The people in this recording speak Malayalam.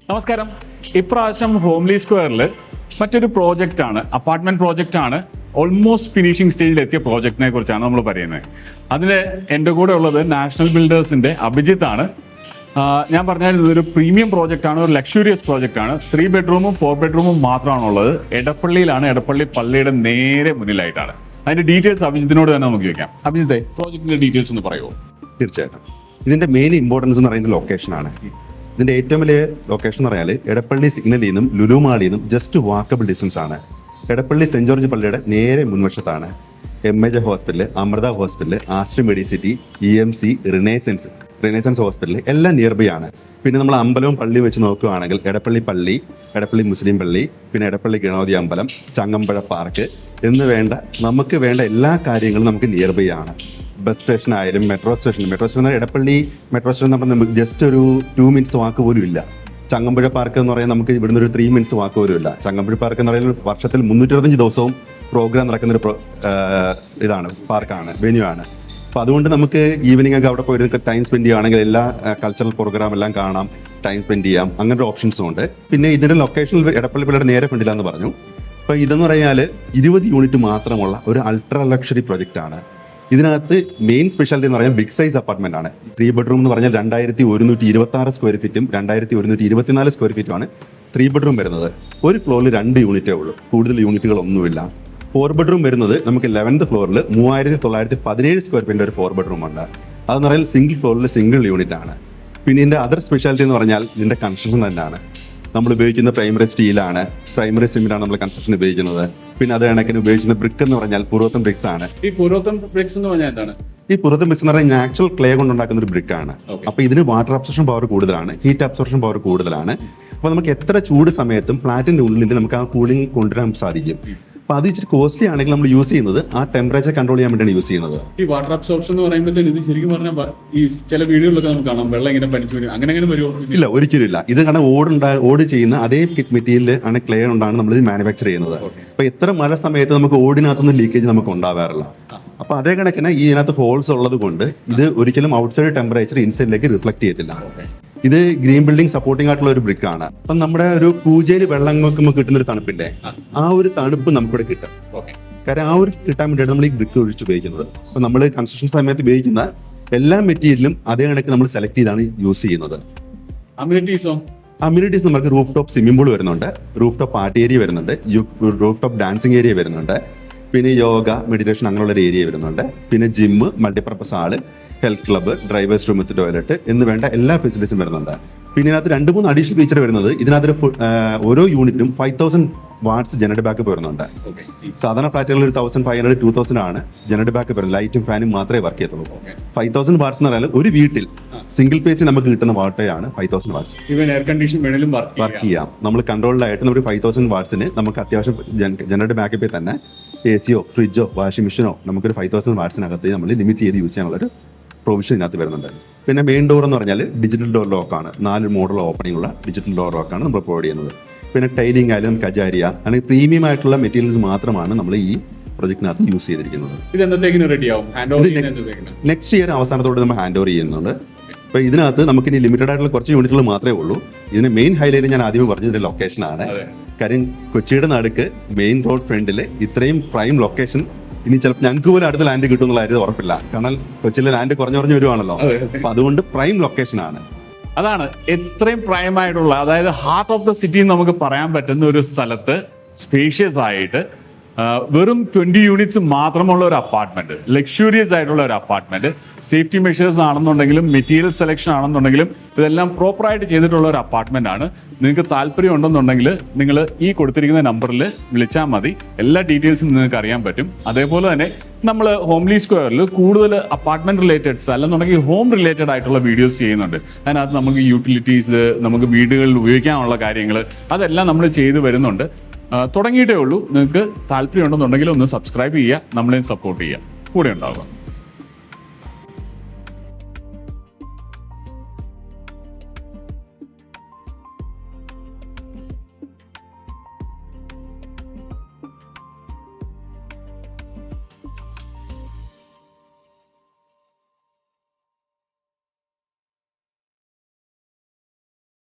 നമസ്കാരം. ഇപ്രാവശ്യം ഹോംലി സ്ക്വയറിൽ മറ്റൊരു പ്രോജക്റ്റാണ്, അപ്പാർട്ട്മെൻറ്റ് പ്രോജക്റ്റാണ്. ഓൾമോസ്റ്റ് ഫിനിഷിംഗ് സ്റ്റേജിലെത്തിയ പ്രോജക്റ്റിനെ കുറിച്ചാണ് നമ്മൾ പറയുന്നത്. അതിന് എൻ്റെ കൂടെ ഉള്ളത് നാഷണൽ ബിൽഡേഴ്സിൻ്റെ അഭിജിത്താണ്. ഞാൻ പറഞ്ഞാൽ ഇതൊരു പ്രീമിയം പ്രോജക്റ്റാണ്, ഒരു ലക്ഷൂറിയസ് പ്രോജക്റ്റാണ്. 3 ബെഡ്റൂമും 4 ബെഡ്റൂമും മാത്രമാണുള്ളത്. എടപ്പള്ളിയിലാണ്, എടപ്പള്ളി പള്ളിയുടെ നേരെ മുന്നിലായിട്ടാണ്. അതിൻ്റെ ഡീറ്റെയിൽസ് അഭിജിത്തിനോട് തന്നെ നമുക്ക് ചോദിക്കാം. അഭിജിത്തെ, പ്രോജക്റ്റിൻ്റെ ഡീറ്റെയിൽസ് ഒന്ന് പറയുമോ? തീർച്ചയായിട്ടും. ഇതിൻ്റെ മെയിൻ ഇമ്പോർട്ടൻസ് എന്ന് പറയുന്നത് ലൊക്കേഷനാണ്. ഇതിൻ്റെ ഏറ്റവും വലിയ ലൊക്കേഷൻ എന്ന് പറഞ്ഞാൽ എടപ്പള്ളി സിഗ്നലിൽ നിന്നും ലുലു മാളിൽ നിന്നും ജസ്റ്റ് വാക്കബിൾ ഡിസ്റ്റൻസ് ആണ്. എടപ്പള്ളി സെൻറ് ജോർജ് പള്ളിയുടെ നേരെ മുൻവശത്താണ് MAJ ഹോസ്പിറ്റൽ, അമൃത ഹോസ്പിറ്റൽ, ആശ്രി മെഡിസിറ്റി, EMC, റിനൈസൻസ് ഹോസ്പിറ്റൽ എല്ലാം നിയർ ബൈ ആണ്. പിന്നെ നമ്മൾ അമ്പലവും പള്ളിയും വെച്ച് നോക്കുകയാണെങ്കിൽ എടപ്പള്ളി പള്ളി, എടപ്പള്ളി മുസ്ലിം പള്ളി, പിന്നെ എടപ്പള്ളി ഗണപതി അമ്പലം, ചങ്ങമ്പുഴ പാർക്ക് എന്ന് വേണ്ട നമുക്ക് വേണ്ട എല്ലാ കാര്യങ്ങളും നമുക്ക് നിയർ ബൈ ആണ്. ബസ് സ്റ്റേഷൻ ആയാലും metro station Edappally metro station നമ്മൾ നമുക്ക് ജസ്റ്റ് ഒരു 2 മിനിറ്റ്സ് വാക്ക് പോലും ഇല്ല. ചങ്ങമ്പുഴ പാർക്ക് എന്ന് പറയാൻ നമുക്ക് ഇവിടുന്ന് ഒരു 3 മിനിറ്റ്സ് വാക്ക് പോലും ഇല്ല. ചങ്ങമ്പുഴ പാർക്ക് എന്ന് പറയുന്നത് വർഷത്തിൽ 365 ദിവസവും പ്രോഗ്രാം നടക്കുന്നൊരു ഇതാണ്, പാർക്കാണ്, വെന്യൂ ആണ്. അപ്പോൾ അതുകൊണ്ട് നമുക്ക് ഈവനിങ് ഒക്കെ അവിടെ പോയി ടൈം സ്പെൻഡ് ചെയ്യുകയാണെങ്കിൽ എല്ലാ കൾച്ചറൽ പ്രോഗ്രാം എല്ലാം കാണാം, ടൈം സ്പെൻഡ് ചെയ്യാം. അങ്ങനത്തെ ഓപ്ഷൻസും ഉണ്ട്. പിന്നെ ഇതിൻ്റെ ലൊക്കേഷൻ എടപ്പള്ളി പള്ളിയുടെ നേരെ ഫ്രണ്ടിലാന്ന് പറഞ്ഞു. അപ്പോൾ ഇതെന്ന് പറഞ്ഞാൽ 20 യൂണിറ്റ് മാത്രമുള്ള ഒരു അൾട്രാ ലക്ഷറി പ്രൊജക്റ്റ് ആണ്. ഇതിനകത്ത് മെയിൻ സ്പെഷ്യാലിറ്റി എന്ന് പറഞ്ഞാൽ ബിഗ് സൈസ് അപ്പാർട്ട്മെന്റ് ആണ്. 3 ബെഡ്റൂം എന്ന് പറഞ്ഞാൽ 2126 സ്ക്വയർ ഫീറ്റും 2124 സ്ക്വയർ ഫീറ്റുമാണ് 3 ബെഡ്റൂം വരുന്നത്. ഒരു ഫ്ലോറിൽ 2 യൂണിറ്റേ ഉള്ളൂ, കൂടുതൽ യൂണിറ്റുകളൊന്നുമില്ല. 4 ബെഡ്റൂം വരുന്നത് നമുക്ക് 11th ഫ്ലോറിൽ 3917 സ്ക്വയർ ഫീറ്റിന്റെ ഒരു 4 ബെഡ്റൂം ഉണ്ട്. അതെന്ന് പറഞ്ഞാൽ സിംഗിൾ ഫ്ലോറിൽ സിംഗിൾ യൂണിറ്റ് ആണ്. പിന്നെ ഇതിന്റെ അതർ സ്പെഷ്യാലിറ്റി എന്ന് പറഞ്ഞാൽ ഇതിന്റെ കൺസ്ട്രക്ഷൻ തന്നെയാണ്. നമ്മൾ ഉപയോഗിക്കുന്ന പ്രൈമറി സ്റ്റീലാണ്, പ്രൈമറി സിമെന്റാണ് നമ്മൾ കൺസ്ട്രക്ഷൻ ഉപയോഗിക്കുന്നത്. പിന്നെ അത് കണക്കിന് ഉപയോഗിക്കുന്ന ബ്രിക്ക് എന്ന് പറഞ്ഞാൽ പുറത്തൻ ബ്രിക്സ് ആണ്. ഈ പുറത്തൻ ബ്രിക്സ് എന്ന് പറഞ്ഞാൽ എന്താണ്? ഈ പുറത്തൻ ബ്രിക്സ് എന്ന് പറഞ്ഞാൽ നാച്ചുറൽ ക്ലേ കൊണ്ട് ഉണ്ടാക്കുന്ന ഒരു ബ്രിക്ക് ആണ്. അപ്പൊ ഇതിന് വാട്ടർ അബ്സോർപ്ഷൻ പവർ കൂടുതലാണ്, ഹീറ്റ് അബ്സോർപ്ഷൻ പവർ കൂടുതലാണ്. അപ്പൊ നമുക്ക് എത്ര ചൂട് സമയത്തും ഫ്ലാറ്റിന്റെ ഉള്ളിൽ നമുക്ക് ആ കൂളിംഗ് കൊണ്ടുവരാൻ സാധിക്കും. അപ്പൊ അത് ഇച്ചിരി കോസ്റ്റ്ലി ആണെങ്കിൽ നമ്മൾ യൂസ് ചെയ്യുന്നത് ആ ടെമ്പറേച്ചർ കൺട്രോൾ ചെയ്യാൻ വേണ്ടിയാണ് യൂസ് ചെയ്യുന്നത്. ഈ വാട്ടർ അബ്സോർപ്ഷൻ എന്ന് പറയുമ്പോഴത്തേന് ഇത് ശരിക്കും പറഞ്ഞാൽ ഈ ചില വീഡിയോകളൊക്കെ നമുക്ക് കാണാം, വെള്ളം ഇങ്ങനെ പനിച്ചു വരും, അങ്ങനെ വരുമോ? ഇല്ല, ഒരിക്കലും ഇല്ല. ഇത് കാരണം ഓട് ചെയ്യുന്ന അതേ മെറ്റീരിയൽ ആണ്, ക്ലേ കൊണ്ടാണ് നമ്മൾ ഇത് മാനുഫാക്ചർ ചെയ്യുന്നത്. അപ്പൊ എത്ര മഴ സമയത്ത് നമുക്ക് ഓടിനകത്തൊന്നും ലീക്കേജ് നമുക്ക് ഉണ്ടാവാറില്ല. അപ്പൊ അതേ കണക്കിന് ഇതിനകത്ത് ഹോൾസ് ഉള്ളത് കൊണ്ട് ഇത് ഒരിക്കലും ഔട്ട്സൈഡ് ടെമ്പറേച്ചർ ഇൻസൈഡിലേക്ക് റിഫ്ലക്ട് ചെയ്യത്തില്ല. ഇത് ഗ്രീൻ ബിൽഡിംഗ് സപ്പോർട്ടിംഗ് ആയിട്ടുള്ള ഒരു ബ്രിക്ക് ആണ്. അപ്പം നമ്മുടെ ഒരു പൂജയിൽ വെള്ളം വെക്കുമ്പോൾ കിട്ടുന്ന ഒരു തണുപ്പിന്റെ ആ ഒരു തണുപ്പ് നമുക്കിവിടെ കിട്ടും. കാരണം ആ ഒരു കിട്ടാൻ വേണ്ടിയാണ് നമ്മൾ ഈ ബ്രിക്ക് ഒഴിച്ച് ഉപയോഗിക്കുന്നത്. അപ്പൊ നമ്മൾ കൺസ്ട്രക്ഷൻ സമയത്ത് ഉപയോഗിക്കുന്ന എല്ലാ മെറ്റീരിയലും അതേ കണക്ക് നമ്മൾ സെലക്ട് ചെയ്താണ് യൂസ് ചെയ്യുന്നത്. അമ്യൂണിറ്റീസ് നമുക്ക് റൂഫ് ടോപ്പ് സ്വിമ്മിംഗ് പൂൾ വരുന്നുണ്ട്, റൂഫ് ടോപ്പ് പാർട്ടി ഏരിയ വരുന്നുണ്ട്, റൂഫ് ടോപ്പ് ഡാൻസിങ് ഏരിയ വരുന്നുണ്ട്, പിന്നെ യോഗ, മെഡിറ്റേഷൻ അങ്ങനെയുള്ള ഒരു ഏരിയ വരുന്നുണ്ട്, പിന്നെ gym, multipurpose hall, health club, drivers room with toilet എന്ന് വേണ്ട എല്ലാ ഫെസിലിറ്റീസും വരുന്നുണ്ട്. പിന്നെ ഇതിനകത്ത് 2-3 അഡീഷണൽ ഫീച്ചർ വരുന്നത്, ഇതിനകത്ത് ഓരോ യൂണിറ്റും 5000 വാട്ട്സ് ജനറേറ്റർ ബാക്കപ്പ് വരുന്നുണ്ട്. സാധാരണ ഫ്ലാറ്റുകളിൽ 1500-2000 ആണ് ജനറേറ്റർ ബാക്കപ്പ് വരുന്നത്. ലൈറ്റും ഫാനും മാത്രമേ വർക്ക് ചെയ്യത്തുള്ളൂ. 5000 വാട്ട്സ് എന്ന് പറഞ്ഞാൽ ഒരു വീട്ടിൽ സിംഗിൾ ഫേസിൽ നമുക്ക് കിട്ടുന്ന വാട്ടയാണ് 5000 വാട്ട്സ്. വർക്ക് ചെയ്യാം. നമ്മൾ കൺട്രോൾഡായിട്ട് നമുക്ക് 5000 വാട്ട്സിന് നമുക്ക് അത്യാവശ്യം ജനറേറ്റർ ബാക്കപ്പിൽ തന്നെ AC-യോ ഫ്രിഡ്ജോ വാഷിംഗ് മെഷീനോ നമുക്കൊരു 5000 വാട്ട്സിനകത്ത് നമ്മൾ ലിമിറ്റ് ചെയ്ത് യൂസ് ചെയ്യാനുള്ളൊരു പ്രൊവിഷൻ ഇതിനകത്ത് വരുന്നുണ്ട്. പിന്നെ മെയിൻ ഡോർ എന്ന് പറഞ്ഞാൽ ഡിജിറ്റൽ ഡോർ ലോക്കാണ്. 4 മോഡൽ ഓപ്പണിംഗ് ഉള്ള ഡിജിറ്റൽ ഡോർ ലോക്കാണ് നമ്മൾ പ്രൊവൈഡ് ചെയ്യുന്നത്. പിന്നെ ടൈലിംഗ് ആയാലും കജാരിയ അല്ലെങ്കിൽ പ്രീമിയം ആയിട്ടുള്ള മെറ്റീരിയൽസ് മാത്രമാണ് നമ്മൾ ഈ പ്രൊജക്ടിനകത്ത് യൂസ് ചെയ്തിരിക്കുന്നത്. നെക്സ്റ്റ് ഇയർ അവസാനത്തോടെ നമ്മൾ ഹാൻഡ് ഓവർ ചെയ്യുന്നുണ്ട്. അപ്പോൾ ഇതിനകത്ത് നമുക്ക് ഇനി ലിമിറ്റഡ് ആയിട്ടുള്ള കുറച്ച് യൂണിറ്റുകൾ മാത്രമേ ഉള്ളൂ. ഇതിന് മെയിൻ ഹൈലൈറ്റ് ഞാൻ ആദ്യമേ പറഞ്ഞതിന്റെ ലൊക്കേഷനാണ്. കാര്യം കൊച്ചിയുടെ നടുക്ക് മെയിൻ റോഡ് ഫ്രണ്ടിൽ ഇത്രയും പ്രൈം ലൊക്കേഷൻ ഇനി ചിലപ്പോൾ ഞങ്ങൾക്ക് പോലും അടുത്ത ലാൻഡ് കിട്ടും എന്നുള്ള കാര്യം ഉറപ്പില്ല. കാരണം കൊച്ചിയിലെ ലാൻഡ് കുറഞ്ഞു വരുവാണല്ലോ. അപ്പൊ അതുകൊണ്ട് പ്രൈം ലൊക്കേഷൻ ആണ്. അതാണ് എത്രയും പ്രൈം ആയിട്ടുള്ള, അതായത് ഹാർട്ട് ഓഫ് ദ സിറ്റി നമുക്ക് പറയാൻ പറ്റുന്ന ഒരു സ്ഥലത്ത് സ്പേഷ്യസ് ആയിട്ട് വെറും 20 യൂണിറ്റ്സ് മാത്രമുള്ള ഒരു അപ്പാർട്ട്മെന്റ്, ലക്ഷൂറിയസ് ആയിട്ടുള്ള ഒരു അപ്പാർട്ട്മെന്റ്. സേഫ്റ്റി മെഷേഴ്സ് ആണെന്നുണ്ടെങ്കിലും മെറ്റീരിയൽ സെലക്ഷൻ ആണെന്നുണ്ടെങ്കിലും ഇതെല്ലാം പ്രോപ്പറായിട്ട് ചെയ്തിട്ടുള്ള ഒരു അപ്പാർട്ട്മെന്റ് ആണ്. നിങ്ങൾക്ക് താല്പര്യം ഉണ്ടെന്നുണ്ടെങ്കിൽ നിങ്ങൾ ഈ കൊടുത്തിരിക്കുന്ന നമ്പറിൽ വിളിച്ചാൽ മതി. എല്ലാ ഡീറ്റെയിൽസും നിങ്ങൾക്ക് അറിയാൻ പറ്റും. അതേപോലെ തന്നെ നമ്മൾ ഹോംലി സ്ക്വയറിൽ കൂടുതൽ അപ്പാർട്ട്മെന്റ് റിലേറ്റഡ്സ് അല്ലെന്നുണ്ടെങ്കിൽ ഹോം റിലേറ്റഡ് ആയിട്ടുള്ള വീഡിയോസ് ചെയ്യുന്നുണ്ട്. അതിനകത്ത് നമുക്ക് യൂട്ടിലിറ്റീസ്, നമുക്ക് വീടുകളിൽ ഉപയോഗിക്കാനുള്ള കാര്യങ്ങൾ അതെല്ലാം നമ്മൾ ചെയ്തു വരുന്നുണ്ട്. തുടങ്ങിയിട്ടേ ഉള്ളൂ. നിങ്ങൾക്ക് താല്പര്യം ഉണ്ടെന്നുണ്ടെങ്കിൽ ഒന്ന് സബ്സ്ക്രൈബ് ചെയ്യുക, നമ്മളെയും സപ്പോർട്ട് ചെയ്യുക, കൂടെ ഉണ്ടാവുക.